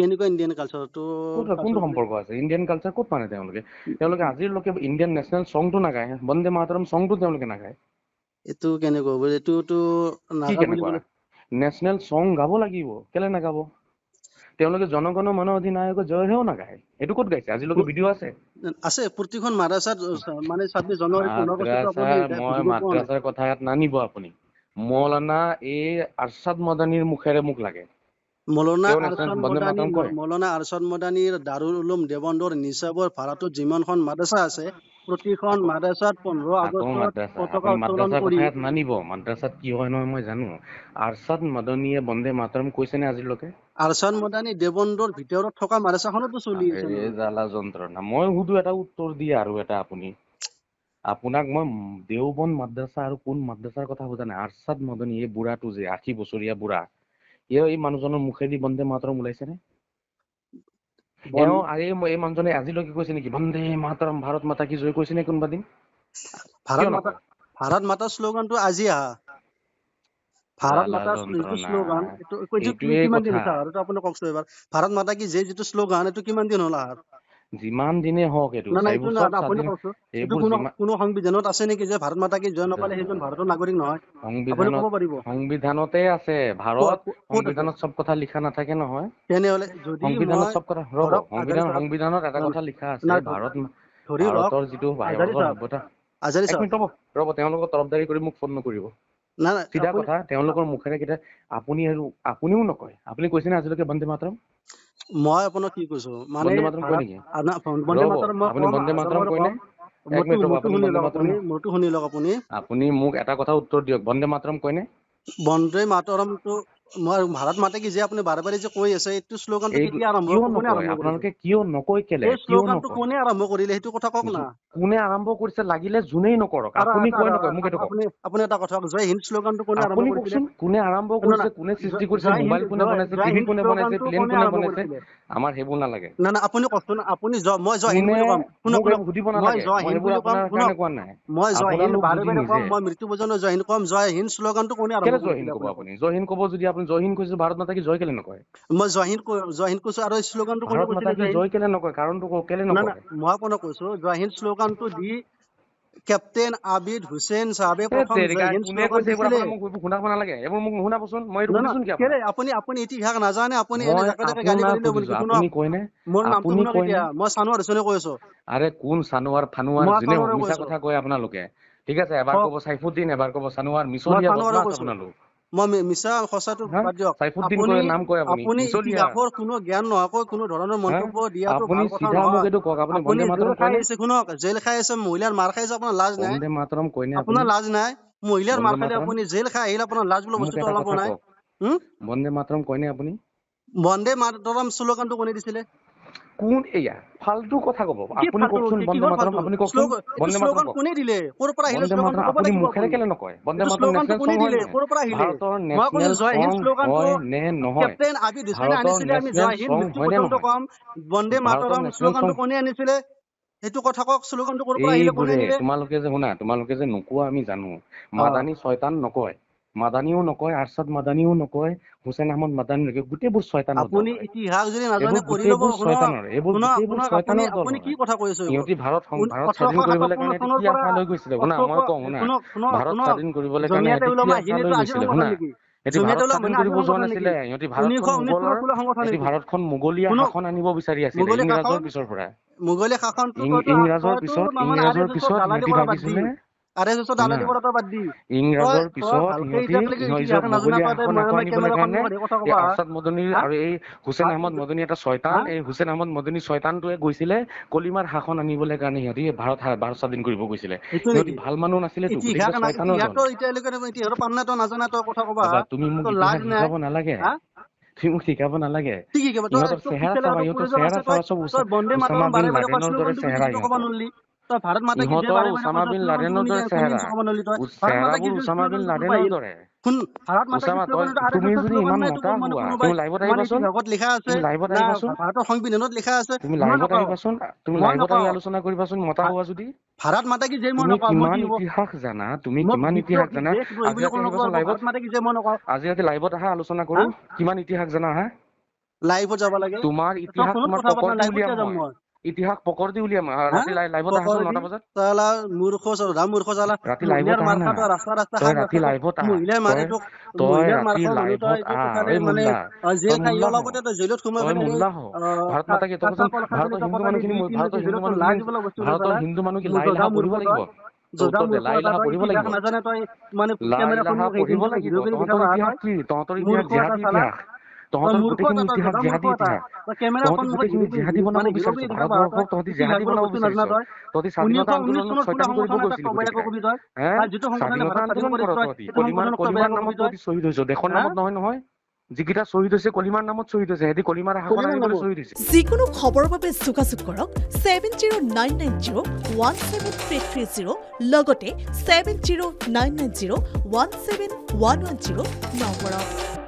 কেনেকুৱা ইণ্ডিয়ান কালচাৰটো কোনটো সম্পৰ্ক আছে? ইণ্ডিয়ান কালচাৰ ক'ত মানে তেওঁলোকে আজিলৈকে ইণ্ডিয়ান নেশ্যনেল চংটো নাগায়, বন্দে মাতৰম চংটো তেওঁলোকে নাগায়। এইটো কেনেকুৱা হ'ব? এইটোতো কি নাগা বুলি কেনেকুৱা? ক'লে নেশ্যনেল চং গাব লাগিব, কেলে নাগাব? তেওঁলোকে জনগণ মন অধিনায়ক জয় হেও নাগায়, এইটো ক'ত গাইছে? আজিলৈকে ভিডিঅ' আছে? আছে প্ৰতিখন মাদ্ৰাছাত মানে 26 জানুৱাৰী 15 আগষ্টটো আপুনি মই ভিডিঅ' পোৱা নাই। মাদ্ৰাছাৰ কথা ইয়াত নানিব আপুনি। মৌলানা আৰছাদ মদানিৰ মুখেৰে মোক লাগে। মৌলানা তেওঁ নেশ্যনেল আৰছাদ বন্দে মদানী, মাতৰম কয়? মৌলানা আৰছাদ মদানীৰ দাৰুল উলুম দেৱবন্দৰ নিচাবৰ ভাৰতত যিমানখন মাদ্ৰাছা আছে প্ৰতিখন আকৌ মাদ্ৰাছাত 15 আকৌ আগষ্টত মাদ্ৰাছা, পতাকা আপুনি উত্তোলন মাদ্ৰাছাৰ কৰি কথা ইয়াত নানিব। মাদ্ৰাছাত কি হয় নহয় মই জানো। আৰছাদ মদনীয়ে বন্দে মাতৰম কৈছেনে আজিলৈকে? আৰছাদ মদানী দেৱবন্দৰ ভিতৰত থকা মাদ্ৰাছাখনতো চলি আছে আৰে নহয়। জ্বালা যন্ত্ৰণা। মই সুধো এটা উত্তৰ দিয়ে আৰু এটা আপুনি। আপোনাক মই দেওবন্দ মাদ্ৰাছা আৰু কোন মাদ্ৰাছাৰ কথা বুজা নাই। আৰছাদ মদনী এই বুঢ়াটো যে 80 বছৰীয়া বুঢ়া, এই মানুহজনৰ মুখেদি বন্দে মাতৰম ওলাইছেনে? এই মানুহজনে আজিলৈকে কৈছে নেকি বন্দে মাতৰম ভাৰত মাতা কি জয় কৈছে নে কোনোবা দিন? কিয় নকয়? ভাৰত মাতা শ্লোগানটো আজি আহা। ভাৰত জ্বালা মাতা যিটো যন্ত্ৰণা। শ্লোগান এইটো এইটোৱে কিমান দিন কথা। হৈছে? আৰু আপুনি কওকচোন এবাৰ। ভাৰত মাতা কি যিটো শ্লোগান এইটো কিমান দিন হ'ল আহাৰ? যিমান দিনে হওক এইটো নাই এইটো এইবোৰ চব আপুনি স্বাধীন, কওকচোন। এইটো এইবোৰ যিমান কোনো সংবিধানত আছে নেকি যে ভাৰত মাতা কি জয় নকলে সেইজন ভাৰতৰ নাগৰিক নহয়? আপুনি ক'ব পাৰিব সংবিধানতে আছে। ভাৰত ক'ত আছে? সংবিধানত চব কথা লিখা নাথাকে নহয়। তেনেহলে যদি সংবিধানত মই চব কথা ৰ'ব, ধৰক আজাৰি চাহাব সংবিধানত এটা কথা লিখা আছে, ধৰি লওক ভাৰতৰ যিটো আজাৰি চাহাব সভ্যতা। আজাৰি এক চাহাব মিনিট ৰ'ব, তেওঁলোকক তৰফদাৰী কৰি মোক ফোন নকৰিব। নাই চিধা আপুনি কথা, তেওঁলোকৰ মুখেৰে কেতিয়া আপুনিও নকয়। আপুনি কৈছেনে আজিলৈকে বন্দে মাতৰম? মই আপোনাক কি কৈছো মানে বন্দে মাতৰম কয় ভাৰত নেকি? বন্দে ৰ'ব, মাতৰম মই আপুনি কম বন্দে হাজাৰ মাতৰম বাৰ কয়নে? কম। এক মিনিট ৰ'ব, মোৰটো আপুনি শুনি বন্দে লওক মাতৰম, মোৰটো শুনি লওক আপুনি। আপুনি মোক এটা কথা উত্তৰ দিয়ক, বন্দে মাতৰম কয়নে? বন্দে মাতৰমটো মই ভাৰত মাতে কি যে আপুনি বাৰে বাৰে যে কৈ আছে এইটো শ্লোগানটো এই কেতিয়া আৰম্ভ কিয় কোনে নকয়? আৰম্ভ কৰিছে? আপোনালোকে কিয় নকয় কেলে? এই কিয় শ্লোগানটো নকয়? কোনে আৰম্ভ কৰিলে সেইটো কথা কওক না। কোনে আৰম্ভ কৰিছে লাগিলে যোনেই নকৰক, আৰু আপুনি কয় নকয় মোক এইটো কওক। আপুনি এটা কথা জয় হিন্দ শ্লোগানটো কোনে আৰম্ভ আপুনি কৰিছিলে? কওকচোন কোনে আৰম্ভ না না কৰিছে, কোনে সৃষ্টি কৰিছে, জয় হিন্দ মোবাইল কোনে বনাইছে, জয় টিভি হিন্দ কোনে বনাইছে, শ্লোগানটো প্লেন কোনে কোনে আৰম্ভ বনাইছে? কৰিছিলে? আমাৰ সেইবোৰ নালাগে। না না আপুনি কওকচোন। আপুনি মই জয় হিন্দ কোনে, বুলি ক'ম শুনক মোক শুনক। এইবোৰ সুধিব মই নালাগে, জয় মই হিন্দ সেইবোৰ বুলি ক'ম আপোনাৰ শুনক। কাৰণে কোৱা নাই। মই জয় হিন্দ আপোনালোক বাৰে যদি বাৰে নিজে ক'ম। মই মৃত্যু পৰ্যন্ত জয় হিন্দ ক'ম। জয় হিন্দ শ্লোগানটো কোনে আৰম্ভ কেলে জয় কৰিছিলে হিন্দ ক'ব আপুনি কওক। আপুনি? জয় হিন্দ ক'ব যদি আপুনি জয় হিন্দ কৈছে, ভাৰত মাতা কি জয় কেলে নকয়? মই জয় হিন্দ কৈছো আৰু এই শ্লোগানটো কোনে ভাৰত মাতা কৈছিলে কি জয় হিন্দ? জয় কেলে নকয়? কাৰণটো কওক, কেলে না না নকয়? মই আপোনাক কৈছো জয় হিন্দ শ্লোগানটো দি কেপ্টেইন আবিদ হুছেইন চাহাবে প্ৰথম জয় হিন্দ কোনে শ্লোগান কৈছে এইবোৰ? দিছিলে। আপোনাক মোক এইবোৰ শুনাব নালাগে, এইবোৰ মোক নুশুনাবচোন। মই এইটো না না সুধিছো নেকি কেলে আপোনাক? আপুনি ইতিহাস নাজানে? আপুনি এনে মই জাকে তাকে গালি আপোনাক পাৰিলে হ'ব সুধিছো, নেকি? শুনক আপুনি কয়নে? মোৰ নামটো আপুনি শুনক কয়নে? এতিয়া। মই চানোৱাৰ হুছেইনে কৈ আছো। আৰে কোন চানোৱাৰ ফানোৱাৰ মই যোনে হওক চানোৱাৰে কৈ মিছা আছো। কথা কয় আপোনালোকে। ঠিক আছে, এবাৰ কওক ক'ব চাইফুদ্দিন, এবাৰ ক'ব চানোৱাৰ, মই মিছলীয়া চানোৱাৰে বদমাছ কৈছো। আপোনালোক। মই মিছা সঁচাটো হা? বাদ দিয়ক। চাইফুদ্দিন আপুনি কয় নাম কয় আপুনি মিছলীয়া। ইতিহাসৰ কোনো জ্ঞান নোহোৱাকৈ কোনো ধৰণৰ হা? মন্তব্য দিয়াটো আপুনি ভাল কথা চিধা মোক নহয়। এইটো কওক, আপুনি আপুনি বন্দে জেল মাতৰম খাই কয়নে? আছে শুনক। জেল খাই আছে, মহিলাৰ মাৰ খাই আছে, আপোনাৰ লাজ নাই? বন্দে মাতৰম কয়নে আপোনাৰ আপুনি? লাজ নাই? মহিলাৰ মাৰ বন্দে খালে মাতৰম, আপুনি জেল খাই আহিলে আপোনাৰ লাজ বোলা মোক বস্তুটো এটা ওলাব কথা নাই? কওক, হুম? বন্দে মাতৰম কয়নে আপুনি? বন্দে মাতৰম শ্লোগানটো কোনে দিছিলে? কোন এয়া ফাল্টু কথা কব? কি আপুনি ফাল্টু কওকচোন বন্দে কিহৰ মাতৰম, ফাল্টু আপুনি কওকচোন এইটো বন্দে মাতৰম শ্লোগান কওক। কোনে দিলে? ক'ৰ পৰা আহিলে বন্দে শ্লোগানটো মাতৰম ক'ব আপুনি লাগিব মুখেৰে আপুনি। কেলে নকয়? বন্দে এইটো মাতৰম শ্লোগানটো নেশ্যনেল কোনে চং হয় দিলে? নে? ক'ৰ পৰা আহিলে? ভাৰতৰ মই কৈছো নেশ্যনেল জয় চং হিন্দ শ্লোগানটো হয় নে নহয়? কেপ্টেইন আবিদ হুছেইনে ভাৰতৰ আনিছিলে। আমি নেশ্যনেল জয় হিন্দ চং মৃত্যু হয় নে পৰ্যন্ত নহয়? কম। বন্দে ভাৰতৰ মাতৰম নেশ্যনেল চং, শ্লোগানটো কোনে আনিছিলে? সেইটো কথা কওক। শ্লোগানটো ক'ৰ পৰা আহিলে, কোনে এইবোৰে আনিলে? তোমালোকে যে শুনা, তোমালোকে যে নোকোৱা আমি জানো। অ মাদানী ছয়তান নকয়, মাদানীও নকয়, আৰছাদ মাদানীও নকয়, হুছেইন আহমদ মাদানী নকয়, গোটেইবোৰ ছয়তানৰ দল আপুনি হয়। ইতিহাস যদি নাজানে এইবোৰ পঢ়ি ল'ব। গোটেইবোৰ শুনক ছয়তানৰ, এইবোৰ শুনক গোটেইবোৰ শুনক আপুনি ছয়তানৰ দল আপুনি কি হয়। কথা কৈ আছে এইবোৰ? সিহঁতি ভাৰত স্বাধীন কৰিবলৈ 1857 কাৰণে সিহঁতি চনৰ কি পৰা আশা লৈ গৈছিলে শুনা, 18 মই কওঁ শুনা। শুনক শুনক ভাৰত শুনক স্বাধীন কৰিবলৈ কাৰণে জমিয়তে সিহঁতি কি উলামা আশা হিন্দ লৈ এইটো আজিৰ গৈছিলে সংগঠন শুনা। নেকি? সিহঁতি জমিয়তে ভাৰত উলামা স্বাধীন হিন্দ কৰিব আজিৰ যোৱা সংগঠন নেকি? নাছিলে, সিহঁতি ভাৰতখন 1919 মোগলৰ, চনত খোলা সংগঠন সিহঁতি নেকি? ভাৰতখন মোগলীয়া শুনক শাসন আনিব বিচাৰি আছিলে মোগলী শাসন ইংৰাজৰ পিছৰ পৰা। মোগলী শাসনটো ইংৰাজৰ তইতো পিছত, মানে ইংৰাজৰ RSSৰ পিছত দালালি সিহঁতি কৰা বাদ দি ভাবিছিলে RSSৰ শুনা, দালালি কৰাটো বাদ দি তই ইংৰাজৰ তই পিছত ভালকে সিহঁতি এতিয়ালৈকে নিজৰ ইতিহাস নাজানা মোগলীয়া তই শাসন আকৌ আনিবলৈ কেমেৰাখন কাৰণে মুখত কথা এই কবা আৰছাদ মদনীৰ হা আৰু এই হুছেইন আহমদ মদনী এটা ছয়তান, হা এই হুছেইন আহমদ মদনী ছয়তানটোৱে গৈছিলে কলিমাৰ শাসন আনিবলৈ কাৰণে। সিহঁতি ভাৰত স্বাধীন কৰিব গৈছিলে। সেইটো সিহঁতি নেকি? ভাল মানুহ নাছিলেতো, ইতিহাস গোটেইকেইটা ছয়তানৰ দল। ইতিহাসৰ এতিয়ালৈকে ইতিহাসৰ পান্না তই নাজানা তই কথা কবা বাবা তুমি মোক তোৰ লাজ ইতিহাস নাই শিকাব নালাগে, হা? তুমি মোক শিকাব নালাগে। ঠিক আছে তই ইহঁতৰ তোক চেহেৰা শিকালে চাবা, তোৰ ইহঁতৰ প্ৰয়োজন চেহেৰা আছে। তই চাবা, চব তই বন্দে উচামা মাতৰম বিন বাৰে বাৰে কোৱা লাডেনৰ দৰে শ্লোগানটো কি চেহেৰা যিটো ক'ব ইহঁতৰ। নোৱাৰলি। তই ভাৰত মাতা কি যে ইহঁতৰ বাৰে বাৰে কৈ উচামা বিন শ্লোগানটো লাডেনৰ দৰে কোনে চেহেৰা, নিশ্চয় ক'ব নোৱাৰলি। তই ভাৰত মাতা কি চেহেৰাবোৰ যে উচামা বিন শ্লোগানটো ক'ৰ পৰা লাডেনৰ আহিল? দৰে। শুন ভাৰত মাতা কি উচামা শ্লোগানটো তুমি RSSৰ যদি শ্লোগান ইমান নাই। এইটো মতা মানে হোৱা, কোনোবাই তুমি লাইভত মানে আহিবাচোন, ইতিহাসত লিখা আছে তুমি লাইভত না আহিবাচোন, ভাৰতৰ সংবিধানত লিখা আছে? তুমি মই লাইভত নকওঁ আহিবাচোন, তুমি মই লাইভত আহি নকওঁ আলোচনা কৰিবাচোন মতা হোৱা যদি। ভাৰত মাতা কি যে মই তুমি নকওঁ। মই কিমান কি হব? ইতিহাস জানা, তুমি মই কিমান বিশ্ব ইতিহাস জানা। দেশদ্ৰোহী আজি বুলি ৰাতি কোনো নকওঁ। আহিবাচোন লাইভত, ভাৰত মাতা কি যে মই নকওঁ আজি ৰাতি লাইভত আহা আলোচনা হা? কৰো, কিমান ইতিহাস জানা আহা। লাইভত যাব লাগে তোমাৰ তই ইতিহাস ফোনত তোমাৰ কথা পাত না পকৰদি লাইভত উলিয়াম কিয় যাম মই মই ইতিহাস পকৰদি উলিয়াম ৰাতি লাইভত আহাচোন 9টা বজাত তালা মূৰ্খ চৌধা মূৰ্খ চালা ৰাতি মহিলাৰ লাইভত আহা মাৰ না খাটো ৰাস্তা তই খাই ৰাতি নাথাকো লাইভত আহ মহিলাই মাৰে তোক তই মহিলাৰ মাৰ ৰাতি খোৱা মানুহ তই লাইভত এইটো আহ কথাৰে এই মানে মোল্লা জেল তই খাই মোল্লা হ অলপতে তই জেলত সোমাই তই পেলাই সেই মোল্লা হ ভাৰত মাতা কি তই কাঁচা কৈছ কল খাইছিলি ভাৰতৰ তই হিন্দু কথা দি মানুহখিনি 2-3 জেলত তোৰ লাজ বোলা বস্তু লৈ ভাৰতৰ পেলাই হিন্দু মানুহ কি লাই জোধা লাহা মূৰ্খ পঢ়িব লাগিব তই জোধা তই মূৰ্খ লাই এটা লাহা তই পঢ়িব ইতিহাস লাগিব নাজানে তই মানে লাই কেমেৰা লাহা সন্মুখ সেই পঢ়িব হিন্দুকে লাগিব হিৰোখিনি তহঁতৰ দেখাব ইতিহাস তই কি তহঁতৰ ইতিহাস মূৰ্খ এটা জেহাদী চালা ইতিহাস তই তহঁতৰ মূৰ্খ গোটেইখিনি এটা তই ইতিহাস জোধা মূৰ্খ জেহাদী এটা ইতিহাস তই কেমেৰা তহঁতি সন্মুখত গোটেইখিনি জেহাদী বনাব মানে বিচাৰিছ হিৰোগিৰি দেখাব ভাৰতবৰ্ষক তই তহঁতি জেহাদী ইতিহাসৰ বনাব বস্তু বিচাৰিছ নাজানা তই তহঁতি স্বাধীনতা 1919 আন্দোলনত চনত কিবা স্বাধীন কৰিব সংগঠন এটা গৈছিলি বেলেগক গোটেইকেইটাই কবি তই হে আৰু যিটো সংগঠনে স্বাধীনতা ভাৰত স্বাধীন আন্দোলন কৰিছে কৰ তই তহঁতি সেইটো সংগঠনক তই কলিমাৰ বেয়াকৈ কবি নামত তই তহঁতি শ্বহীদ হৈছ দেশৰ হা নামত নহয় নহয় যিকেইটা শ্বহীদ হৈছে কলিমাৰ নামত শ্বহীদ হৈছে সিহঁতি কলিমাৰ আশাখন কলিমাৰ আনিবলৈ নামত শ্বহীদ হৈছে যিকোনো খবৰৰ বাবে যোগাযোগ কৰক 7099017330 লগতে 7099017110 নম্বৰত।